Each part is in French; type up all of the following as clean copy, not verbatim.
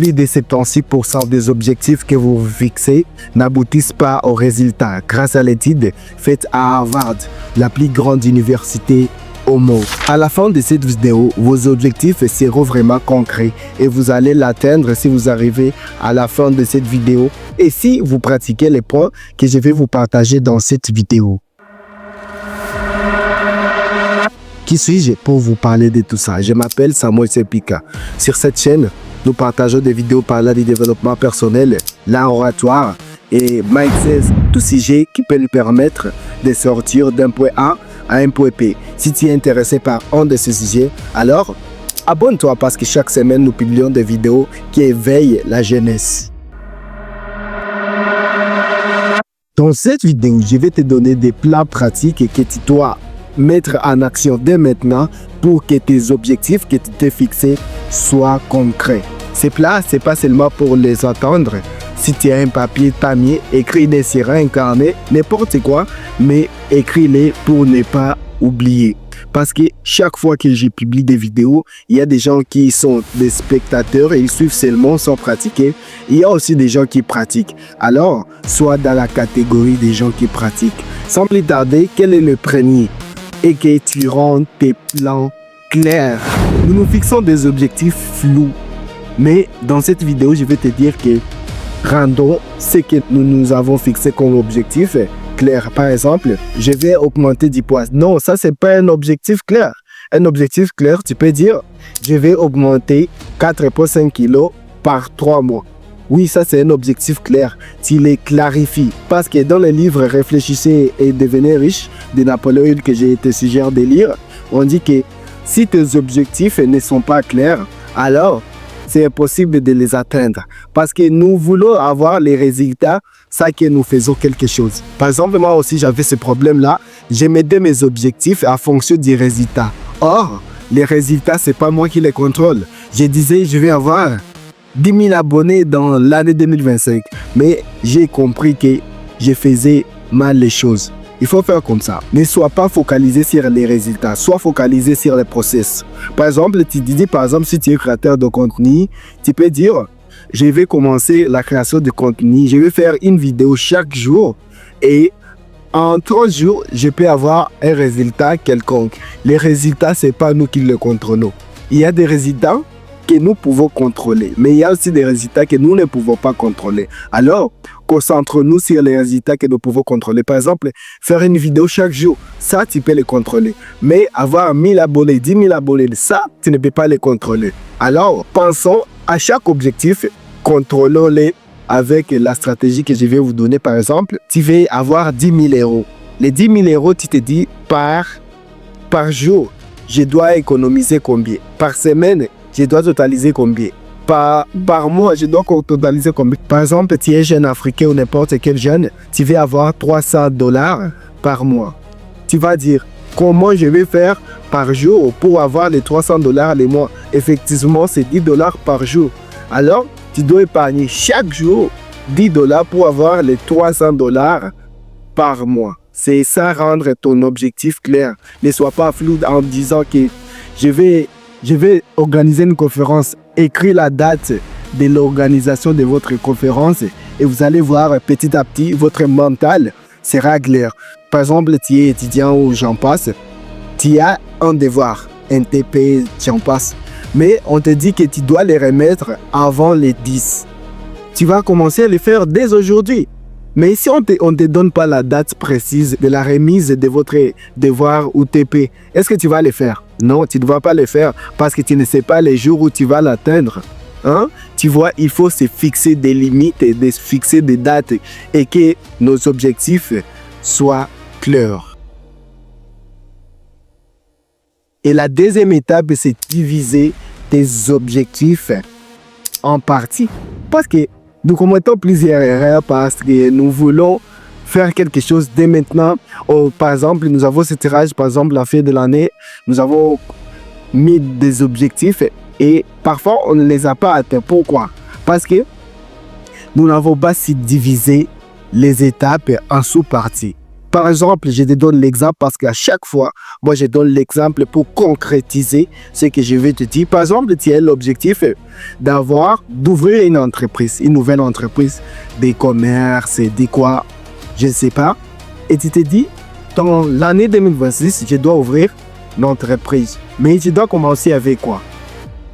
plus de 76% des objectifs que vous fixez n'aboutissent pas aux résultats grâce à l'étude faite à Harvard, la plus grande université au monde. À la fin de cette vidéo, vos objectifs seront vraiment concrets et vous allez l'atteindre si vous arrivez à la fin de cette vidéo et si vous pratiquez les points que je vais vous partager dans cette vidéo. Qui suis-je pour vous parler de tout ça? Je m'appelle Samuel Sepika. Sur cette chaîne, nous partageons des vidéos parlant du développement personnel, l'art oratoire et mindset, tout sujet qui peut nous permettre de sortir d'un point A à un point B. Si tu es intéressé par un de ces sujets, alors abonne-toi parce que chaque semaine, nous publions des vidéos qui éveillent la jeunesse. Dans cette vidéo, je vais te donner des plans pratiques que tu dois mettre en action dès maintenant pour que tes objectifs que tu t'es fixés soient concrets. Ces plans, c'est pas seulement pour les entendre. Si tu as un papier, tant mieux, écris-les sur un carnet, n'importe quoi, mais écris-les pour ne pas oublier. Parce que chaque fois que je publie des vidéos, il y a des gens qui sont des spectateurs et ils suivent seulement sans pratiquer. Il y a aussi des gens qui pratiquent. Alors, sois dans la catégorie des gens qui pratiquent. Sans plus tarder, quel est le premier? Et que tu rends tes plans clairs. Nous nous fixons des objectifs flous. Mais dans cette vidéo, je vais te dire que rendons ce que nous avons fixé comme objectif clair. Par exemple, je vais augmenter 10 poids. Non, ça, c'est pas un objectif clair. Un objectif clair, tu peux dire, je vais augmenter 4,5 kg par 3 mois. Oui, ça, c'est un objectif clair. Tu les clarifies. Parce que dans le livre « Réfléchissez et devenez riche » de Napoléon Hill que j'ai te suggère de lire, on dit que si tes objectifs ne sont pas clairs, alors c'est impossible de les atteindre. Parce que nous voulons avoir les résultats, ça que nous faisons quelque chose. Par exemple, moi aussi, j'avais ce problème-là. Je mettais mes objectifs en fonction des résultats. Or, les résultats, c'est pas moi qui les contrôle. Je disais, je vais avoir 10 000 abonnés dans l'année 2025. Mais j'ai compris que je faisais mal les choses. Il faut faire comme ça. Ne sois pas focalisé sur les résultats, sois focalisé sur les process. Par exemple, tu dis, si tu es créateur de contenu, tu peux dire, je vais commencer la création de contenu, je vais faire une vidéo chaque jour et en 3 jours, je peux avoir un résultat quelconque. Les résultats, ce n'est pas nous qui les contrôlons. Il y a des résultats que nous pouvons contrôler, mais il y a aussi des résultats que nous ne pouvons pas contrôler. Alors, concentre-nous sur les résultats que nous pouvons contrôler. Par exemple, faire une vidéo chaque jour, ça, tu peux les contrôler. Mais avoir 1000 abonnés, 10 000 abonnés, ça, tu ne peux pas les contrôler. Alors, pensons à chaque objectif, contrôlons-les avec la stratégie que je vais vous donner. Par exemple, tu veux avoir 10 000 euros. Les 10 000 euros, tu te dis par jour, je dois économiser combien? Par semaine, je dois totaliser combien? Par mois, je dois totaliser combien? Par exemple, tu es jeune africain ou n'importe quel jeune, tu veux avoir $300 par mois. Tu vas dire, comment je vais faire par jour pour avoir les $300 les mois? Effectivement, c'est $10 par jour. Alors, tu dois épargner chaque jour $10 pour avoir les $300 par mois. C'est ça, rendre ton objectif clair. Ne sois pas flou en disant que je vais organiser une conférence. Écris la date de l'organisation de votre conférence et vous allez voir petit à petit, votre mental sera clair. Par exemple, tu es étudiant ou j'en passe, tu as un devoir, un TP, j'en passe. Mais on te dit que tu dois les remettre avant les 10. Tu vas commencer à les faire dès aujourd'hui. Mais si on ne te donne pas la date précise de la remise de votre devoir ou TP, est-ce que tu vas les faire? Non, tu ne vas pas les faire parce que tu ne sais pas les jours où tu vas l'atteindre. Hein? Tu vois, il faut se fixer des limites, se fixer des dates et que nos objectifs soient clairs. Et la deuxième étape, c'est diviser tes objectifs en parties. Parce que nous commettons plusieurs erreurs parce que nous voulons faire quelque chose dès maintenant. Par exemple, nous avons ce tirage, par exemple, la fin de l'année, nous avons mis des objectifs et parfois on ne les a pas atteints. Pourquoi? Parce que nous n'avons pas si divisé les étapes en sous-parties. Par exemple, je te donne l'exemple parce qu'à chaque fois, moi, je donne l'exemple pour concrétiser ce que je vais te dire. Par exemple, tu as l'objectif d'ouvrir une entreprise, une nouvelle entreprise, des commerces, des quoi, je ne sais pas. Et tu te dis, dans l'année 2026, je dois ouvrir une entreprise. Mais tu dois commencer avec quoi?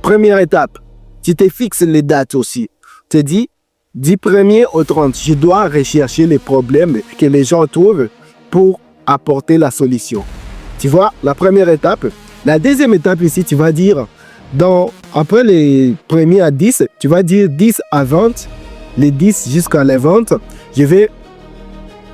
Première étape, tu te fixes les dates aussi. Tu te dis, du 1er au 30, je dois rechercher les problèmes que les gens trouvent pour apporter la solution. Tu vois, la première étape. La deuxième étape ici, tu vas dire, après les premiers à 10, tu vas dire 10 à 20, les 10 jusqu'à la vente. Je vais,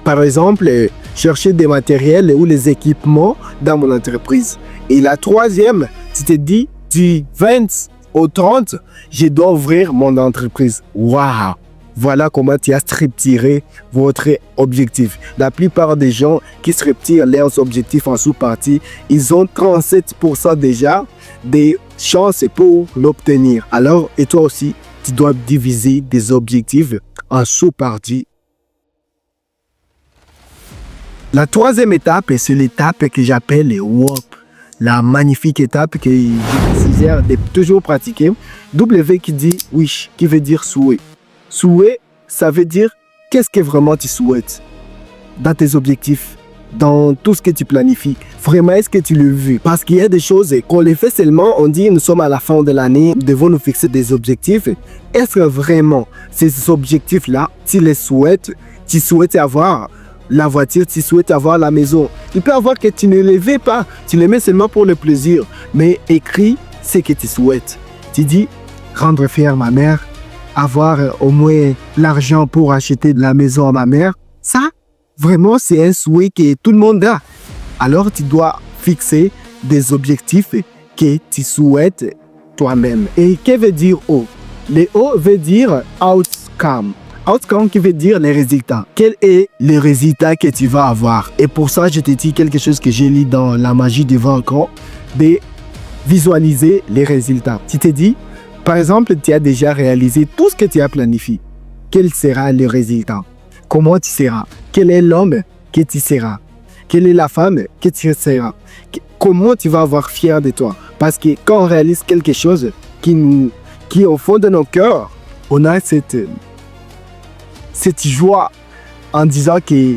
par exemple, chercher des matériels ou les équipements dans mon entreprise. Et la troisième, tu te dis, du 20 au 30, je dois ouvrir mon entreprise. Waouh! Voilà comment tu as structuré votre objectif. La plupart des gens qui structurent leurs objectifs en sous-parties, ils ont 37% déjà des chances pour l'obtenir. Alors, et toi aussi, tu dois diviser des objectifs en sous-parties. La troisième étape, c'est l'étape que j'appelle le WOP. La magnifique étape que je suggère de toujours pratiquer. W qui dit wish, qui veut dire souhait. Souhait, ça veut dire qu'est-ce que vraiment tu souhaites dans tes objectifs, dans tout ce que tu planifies. Vraiment, est-ce que tu le veux? Parce qu'il y a des choses qu'on les fait seulement, on dit nous sommes à la fin de l'année, nous devons nous fixer des objectifs. Est-ce que vraiment ces objectifs-là, tu les souhaites? Tu souhaites avoir la voiture, tu souhaites avoir la maison. Il peut y avoir que tu ne les veux pas, tu les mets seulement pour le plaisir. Mais écris ce que tu souhaites. Tu dis rendre fière ma mère, avoir au moins l'argent pour acheter de la maison à ma mère. Ça, vraiment, c'est un souhait que tout le monde a. Alors, tu dois fixer des objectifs que tu souhaites toi-même. Et que veut dire O? Le O veut dire outcome. Outcome qui veut dire les résultats. Quel est le résultat que tu vas avoir? Et pour ça, je te dis quelque chose que j'ai lu dans La magie du vaincre, de visualiser les résultats. Tu te dis, par exemple, tu as déjà réalisé tout ce que tu as planifié. Quel sera le résultat? Comment tu seras? Quel est l'homme que tu seras? Quelle est la femme que tu seras? Comment tu vas avoir fier de toi? Parce que quand on réalise quelque chose qui est au fond de nos cœurs, on a cette joie en disant que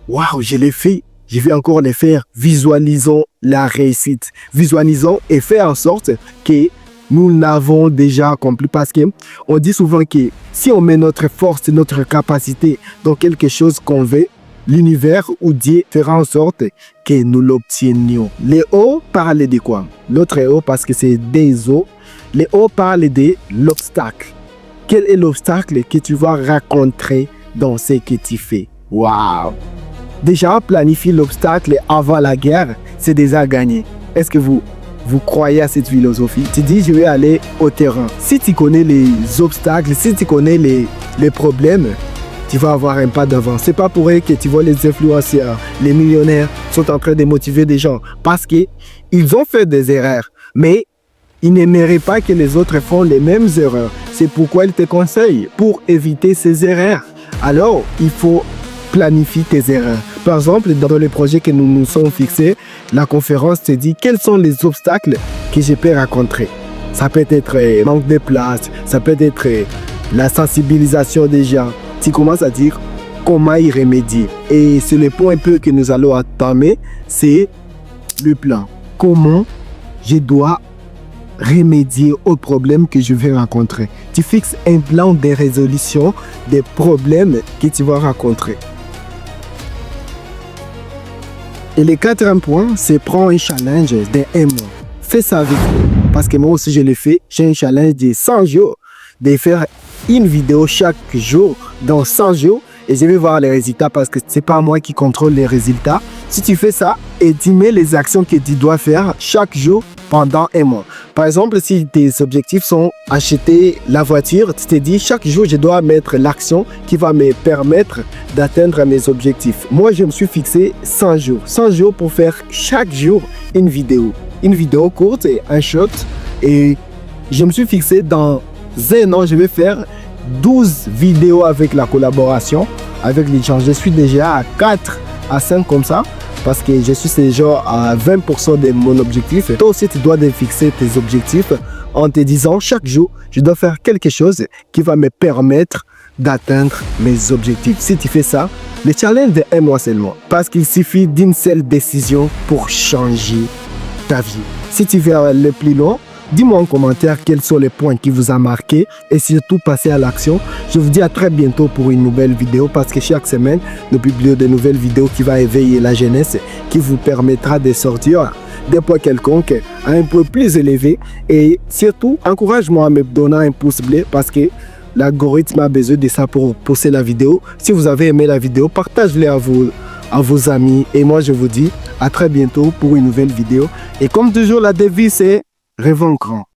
waouh, je l'ai fait, je vais encore le faire. Visualisons la réussite. Visualisons et faire en sorte que nous l'avons déjà accompli, parce qu'on dit souvent que si on met notre force, notre capacité dans quelque chose qu'on veut, l'univers ou Dieu fera en sorte que nous l'obtenions. Les O parlent de quoi? L'autre O, parce que c'est des O, les O parlent de l'obstacle. Quel est l'obstacle que tu vas rencontrer dans ce que tu fais? Waouh! Déjà, planifier l'obstacle avant la guerre, c'est déjà gagné. Est-ce que vous croyez à cette philosophie? Tu dis, je vais aller au terrain. Si tu connais les obstacles, si tu connais les problèmes, tu vas avoir un pas d'avance. C'est pas pour eux que tu vois les influenceurs, les millionnaires sont en train de motiver des gens. Parce qu'ils ont fait des erreurs. Mais ils n'aimeraient pas que les autres font les mêmes erreurs. C'est pourquoi ils te conseillent, pour éviter ces erreurs. Alors, il faut planifier tes erreurs. Par exemple, dans les projets que nous nous sommes fixés, la conférence te dit quels sont les obstacles que je peux rencontrer. Ça peut être manque de place, ça peut être la sensibilisation des gens. Tu commences à dire comment y remédier. Et c'est le point un peu que nous allons entamer, c'est le plan. Comment je dois remédier aux problèmes que je vais rencontrer. Tu fixes un plan de résolution des problèmes que tu vas rencontrer. Et le quatrième point, c'est prendre un challenge de 1 mois. Fais ça avec moi. Parce que moi aussi, je l'ai fait. J'ai un challenge de 100 jours. De faire une vidéo chaque jour dans 100 jours. Et je vais voir les résultats parce que c'est pas moi qui contrôle les résultats. Si tu fais ça et tu mets les actions que tu dois faire chaque jour pendant 1 mois. Par exemple, si tes objectifs sont acheter la voiture, tu te dis chaque jour je dois mettre l'action qui va me permettre d'atteindre mes objectifs. Moi, je me suis fixé 100 jours. 100 jours pour faire chaque jour une vidéo. Une vidéo courte et un shot. Et je me suis fixé dans 1 an, je vais faire 12 vidéos avec la collaboration avec les gens. Je suis déjà à 4 à 5 comme ça, parce que je suis ce genre à 20% de mon objectif. Toi aussi, tu dois fixer tes objectifs en te disant chaque jour, je dois faire quelque chose qui va me permettre d'atteindre mes objectifs. Si tu fais ça, le challenge de 1 mois seulement, parce qu'il suffit d'une seule décision pour changer ta vie. Si tu veux aller plus loin, dis-moi en commentaire quels sont les points qui vous ont marqué et surtout passez à l'action. Je vous dis à très bientôt pour une nouvelle vidéo parce que chaque semaine, nous publions de nouvelles vidéos qui vont éveiller la jeunesse, qui vous permettra de sortir des points quelconques à un point plus élevé. Et surtout, encourage-moi à me donner un pouce bleu parce que l'algorithme a besoin de ça pour pousser la vidéo. Si vous avez aimé la vidéo, partagez-la à vos amis. Et moi, je vous dis à très bientôt pour une nouvelle vidéo. Et comme toujours, la devise est rêvons grand.